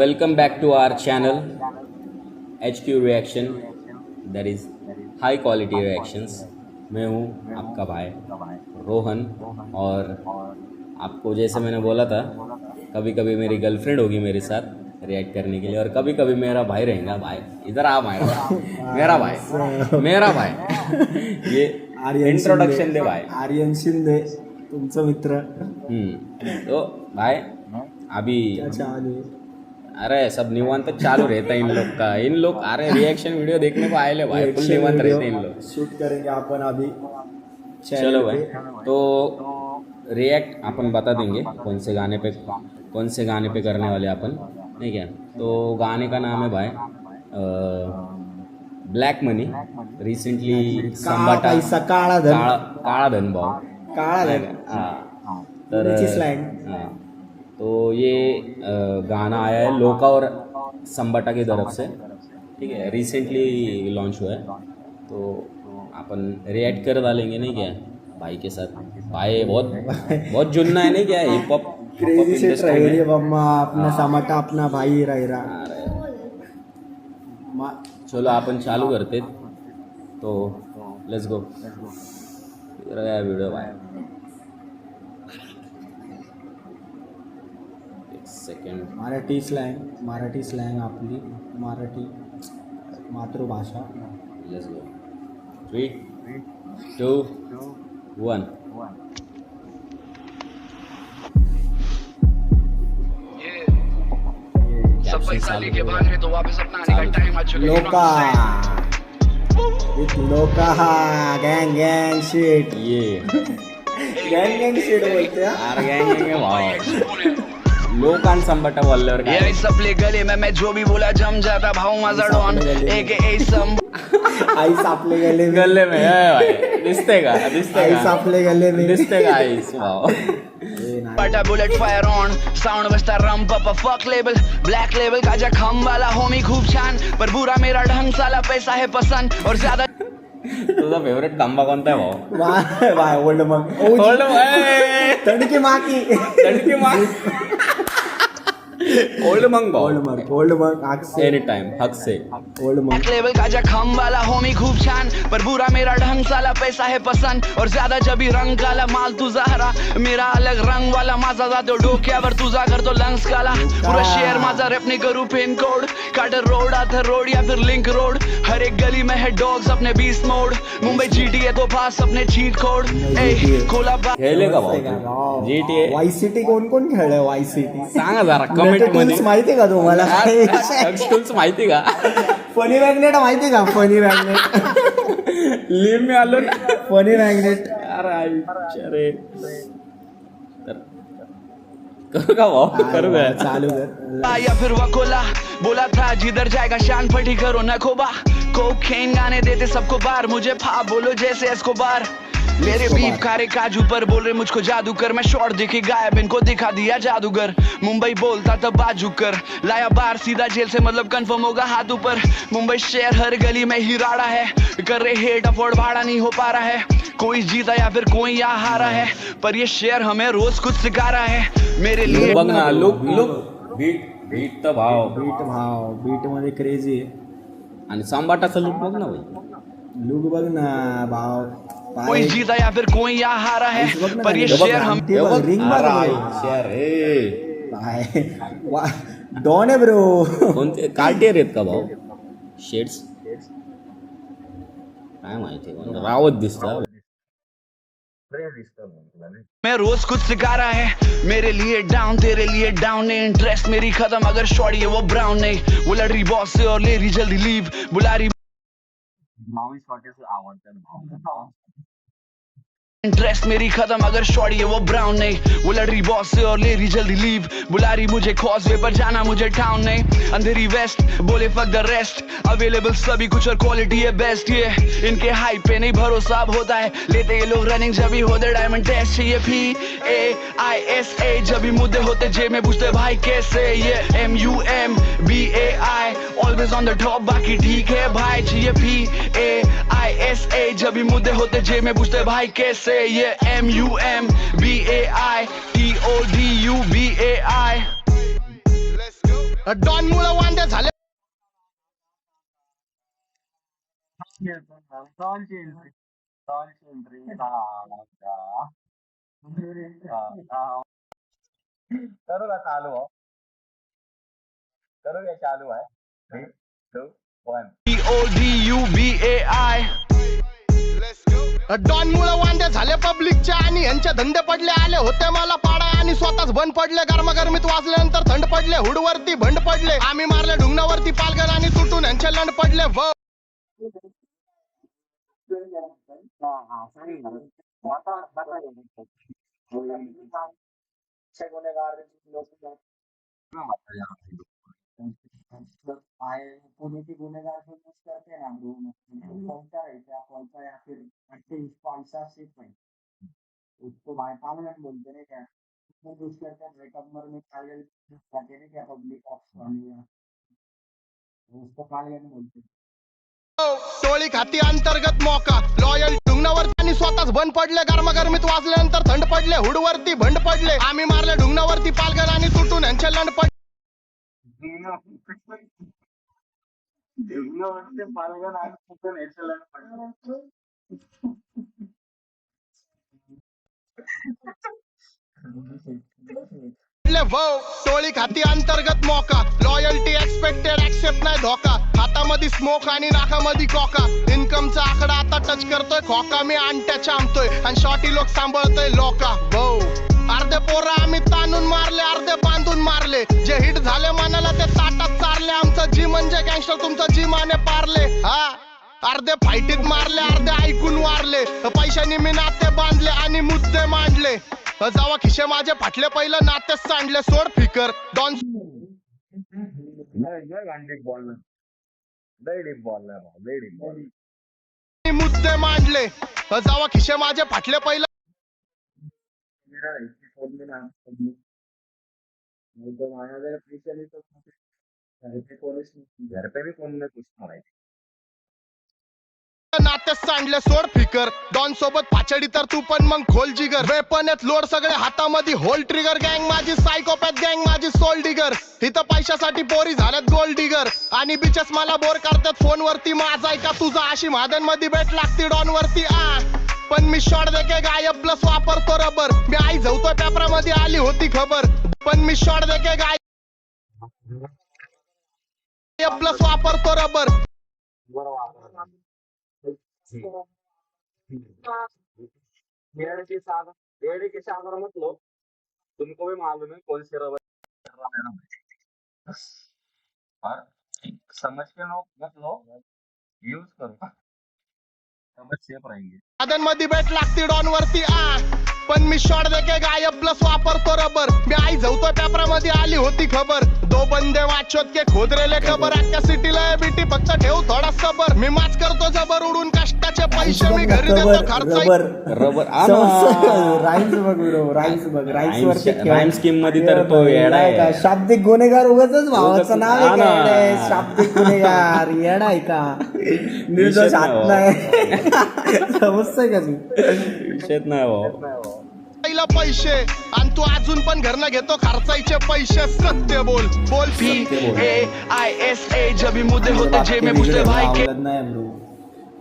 welcome back to our channel HQ Reaction, that is high quality reactions। मैं हूँ आपका भाई रोहन, और आपको जैसे मैंने बोला था, कभी कभी मेरी गर्लफ्रेंड होगी मेरे साथ रिएक्ट करने के लिए, और कभी कभी मेरा भाई रहेगा। भाई इधर आ, मेरा भाई ये इंट्रोडक्शन दे भाई। आर्यन शिंदे तुमचा मित्र। तो भाई अभी अरे सब निवांत चालू रहता है इन लोग का। इन लोग अरे रिएक्शन वीडियो देखने को आए ले भाई, फुल निवांत रहते इन लोग। शूट करेंगे अपन अभी। चलो भाई, तो रिएक्ट अपन बता देंगे कौन से गाने पे करने वाले अपन, नहीं क्या। तो गाने का नाम है भाई ब्लैक मनी। रिसेंटली संबाटा काळा धन भाव, काळा तर स्लैंग। तो ये गाना आया है लोका और संबाटा की तरफ से, ठीक है। रिसेंटली लॉन्च हुआ है, तो अपन रिएक्ट कर डालेंगे, नहीं क्या भाई के साथ। भाई बहुत जुन्ना है, नहीं क्या हिप हॉप क्रेजी सेट रही बम्मा अपना समाटा अपना भाई रहा। चलो अपन चालू करते, तो लेट्स गो। गया वीडियो भाई, सेकंड। मराठी स्लँग आपली मराठी मातृभाषा। Let's go 3, 2, 1। सब पैसा लेके भाग रहे तो वापस अपना आने का टाइम आ चुका है। लोका गैंग शिट। ये गैंग शिट बोलते हैं यार, गैंग लोकान संबटा बोलल्यावर काय ये सपले गले में मैं जो भी बोला जम जाता भाव माझा डॉन AKA सम आई सापले गले में है भाई। दिसते का आई सापले गले में दिसते का आईस वाव। पटा बुलेट फायर ऑन साउंड बजता रम पापा फक लेबल ब्लैक लेबल काजा खम वाला होमी खूब छान पर बुरा मेरा ढंग साला पैसा है पसंद और ज्यादा। तुझा फेवरेट खंबा कोणता आहे भाऊ? वाय ओल्ड मग तडकी माकी ओल्ड मंग भाऊ, ओल्ड मग अक्से एनी टाइम हक से ओल्ड मग ब्लैक लेबल काजा खम वाला होमी खूब छान पर बुरा मेरा ढंग साला पैसा है पसंद और ज्यादा जबी रंग काला माल तुझा हरा मेरा अलग रंग वाला माझा जातो डोक्यावर तुझा करतो लंग्स काला पूरा शेअर माझा रेपने करू पिन कोड काटर रोड आथर रोड या फिर लिंक रोड हर एक गली में है डॉग्स अपने बीस्ट मोड मुंबई GTA तो पास अपने चीट कोड ए खोला खेळले का भाऊ GTA वाई सिटी कोण खेळलंय वाई सिटी सांगा जरा कमेंट मध्ये। माहिती का तुम्हाला टूल्स माहिती का? फनी मॅग्नेट माहिती का? फनी मॅग्नेट लिव मी आलो ना, फनी मॅग्नेट। अरे करू का भाऊ? करू का? चालू कर या फिर वकोला बोला था जिधर जाएगा शान फटी करो नखोबा कोकेन गाने देते सबको बार मुझे फा बोलो जैसे एस्कोबार मेरे बीफ खारे काजू पर बोल रहे मुझको जादूगर मैं शॉर्ट दिखी गायब इनको दिखा दिया जादूगर मुंबई बोलता था बाजू कर लाया बार सीधा जेल से मतलब कंफर्म होगा हाथ ऊपर मुंबई शहर हर गली में ही राड़ा है कर रहे हेट अफोर्ड भाड़ा नहीं हो पा रहा है कोई जीता या फिर कोई यहाँ हारा है पर ये शहर हमें रोज कुछ सिखा रहा है मेरे लिए। बघ ना लुक बीट तर बीट मध्ये क्रेजी आहे। आणि सांबाटाचा लुक बघ ना भाई, लुक बघ ना भाव। कोई जीता या फिर कोई यहाँ हारा है पर ये शहर हम रिंग शेअर डॉन आहे ब्रो। कोणते कार्टियर आहेत का भाऊ? शेड्स काय माहिती, रावत दिसतं। मैं रोज कुछ सिखा रहा है मेरे लिए डाउन तेरे लिए डाउन नहीं इंटरेस्ट मेरी खत्म अगर शॉर्ट है वो ब्राउन नहीं वो लड़ रही बॉस से और ले रही जल्दी लीव बुला रही इंटरेस्ट मेरी खत्म अगर शॉर्टी है वो ब्राउन नहीं वो लड़ रही बॉस से और ले रही जल्दी लीव बुला रही मुझे कॉजवे पर जाना मुझे टाउन नहीं अंधेरी वेस्ट बोले फक द रेस्ट अवेलेबल सभी कुछ और क्वालिटी है बेस्ट ये इनके हाइप पे नहीं भरोसा अब होता है लेते ये लोग रनिंग जब भी होते डायमंड टेस्ट चाहिए PAISA जब भी मुद्दे होते जेब में पूछते भाई कैसे ये MUMBAI always on the top बाकी ठीक है भाई चाहिए PAISA जब भी मुद्दे होते जेब में पूछते भाई कैसे ये MUMBAI TODUBAI डॉन मुळे वांदे झाले. करू का चालू हो करू का चालू आहे 3, 2, 1 PODUBAI. डॉन मुळे वांदे झाले पब्लिकचे आणि यांचे धंदे पडले. आले होते मला पाडा आणि स्वतःच बंद पडले. गरमागरमीत वाजल्यानंतर थंड पडले. हुडवरती भंड पडले. आम्ही मारले ढुंगणावरती पालघर आणि तुटून यांचे लंड पडले. पुणे की गुनेगार को यूज करते हैं ना ब्रो कौनसा रहता है कौनसा या फिर 28 कौनसा सिर्फ है उसको भाई पागल बोलते हैं क्या उसमें यूज करते हैं कमर में पागल कहते हैं क्या पब्लिक ऑफ उसको पागल बोलते हैं. टोळी खाती अंतर्गत मोका लॉयल ढुंगणावर आणि स्वतःच बंद पडले. गरमागरमीत वाजल्यानंतर थंड पडले. हुडवरती भंड पडले. आम्ही मारले ढुंगणावरती पालघर आणि तुटून यांचे लंड पडले. टोळी खाती अंतर्गत मोका लॉयल्टी एक्सपेक्टेड ऍक्सेप्ट नाही धोका. हातामध्ये स्मोक आणि नाकामध्ये कोका. इन्कमचा आकडा आता टच करतोय खोका. मी अंट्या चांबतोय आणि शॉर्टी लोक सांभाळतोय लोका. भाऊ अर्धे पोरं आम्ही ताणून मारले. अर्धे बांधून मारले. जे हिट झाले मनाला ते ताटात चारले. आमचं जी म्हणजे गँगस्टर तुमचं जी माने पारले. हा अर्धे फाईटीत मारले. अर्धे ऐकून वारले. पैशानी मी नाते बांधले आणि मुद्दे मांडले. जावा खिशे माझे फाटले. पहिलं नातेच सांडले. सोड फिकर डॉन मुद्दे मांडले. जावा खिशे माझे फाटले. पहिलं घर पे भी कौन ने कुछ नहीं नातेच सांडले. सोड फिकर डॉन सोबत पाचडी तर तू पण मग खोल जिगर. वेपन आहेत लोड सगळे हातामध्ये होल ट्रिगर. गँग माझी सायकोपॅथ गँग माझी सोल डिगर. इथं पैशासाठी पोरी झाल्यात गोल्ड डिगर आणि बिचेस मला बोर करतात फोनवरती. माझा ऐका तुझा अशी महादन मध्ये बेट लागती डॉन वरती. पण मी शॉट देके गायब प्लस वापरतो रबर. मी आई झवतोय पेपरामध्ये आली होती खबर. पण मी शॉट देके गायब प्लस वापरतो रबर. डेढ़ के सागर मतलब तुमको भी मालूम है कौन से रबर और समझ के लो मतलब यूज करो समझ सेफ रहेंगे. महादन मध्ये बेट लागती डॉन वरती. पण मी शॉट देके गायब प्लस वापरतो रबर. मी आई झवतोय पेपरामध्ये आली होती खबर. दो बंदे वाचोत के खोदरेले खबर. अख्ख्या सिटीला बीटी फक्त ठेव थोडा सबर. मी माच करतो जबर उडून कष्टाचे पैसे मी घरी देतो खर्च. रबर राईम्स बघ ब्रो राईम्स बघ राईम स्कीम मध्ये तर तो येडा आहे. शाब्दिक गुन्हेगार उगाच भावाचं नाव आहे का? शाब्दिक गुन्हेगार येडा आहे का? निर्दोष हात नाही समजतंय का तू? विषयच नाही भाऊ. पहिला पैसे आणि तू अजून पण घरनं घेतो खर्चायचे पैसे. सत्य बोल बोल. PAISA जब भी मुद्दे होते जेब में पूछते भाई के. नाही ब्रो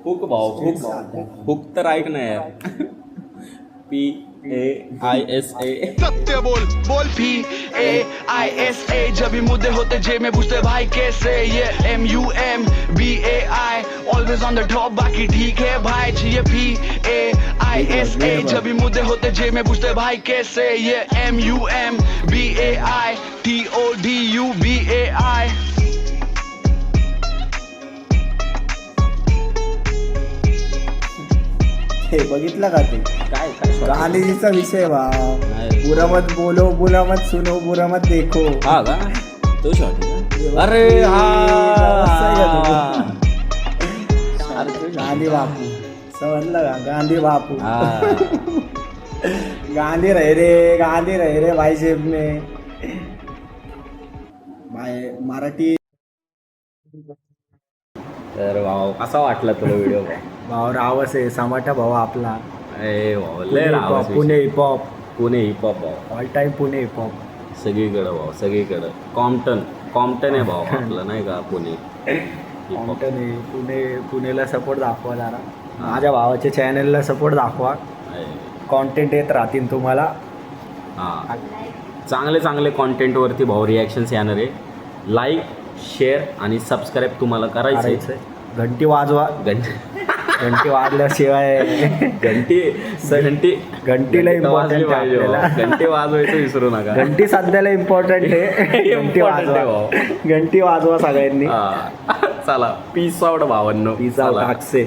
हुक भाऊ हुक तर ऐक ना यार. PAISA सत्य बोल बोल. PAISA जब भी मुद्दे होते जेब में पूछते भाई कैसे. ये MUMBAI always on the top बाकी ठीक है भाई. ये PAISA जब भी मुद्दे होते जेब में पूछते भाई कैसे. ये MUMBAI TODUBAI. हे बघितलं का ते काय काय गांधीजीचा विषय भाव. नाही. बुरा मत बोलो बुरा मत सुनो बुरा मत देखो. हा का तो शॉट अरे गांधी बापू समजलं का? गांधी बापू गांधी रहे रे भाई जेब में. भाई मराठी तर भाऊ कसा वाटला तुला व्हिडिओ? भाव रावस आहे समाटा भाऊ आपला. ए भाऊ लय रावस. पुणे हिपहॉप पुणे हिपहॉप भाऊ ऑल टाइम पुणे हिपहॉप सगळीकडं भाऊ सगळीकडं. कॉम्प्टन कॉम्प्टन आहे भाऊ आपलं नाही का पुणे. कॉम्प्टन आहे. पुणेला सपोर्ट दाखवा जरा. माझ्या भावाच्या चॅनलला सपोर्ट दाखवा. कॉन्टेंट येत राहतील तुम्हाला. हां चांगले चांगले कॉन्टेंटवरती भाऊ रिॲक्शन्स येणार आहे. लाईक शेअर आणि सबस्क्राईब तुम्हाला करायचं. घंटी वाजवा. घंटी वाजल्याशिवाय घंटीला इम्पॉर्टंट आहे आपल्याला. घंटी वाजवायचं विसरू नका. घंटी सध्याला इम्पॉर्टंट आहे. घंटी वाजवा. घंटी वाजवा सगळ्यांनी. चला पीस आउट भावांनो. पिझ्झा टाकसे.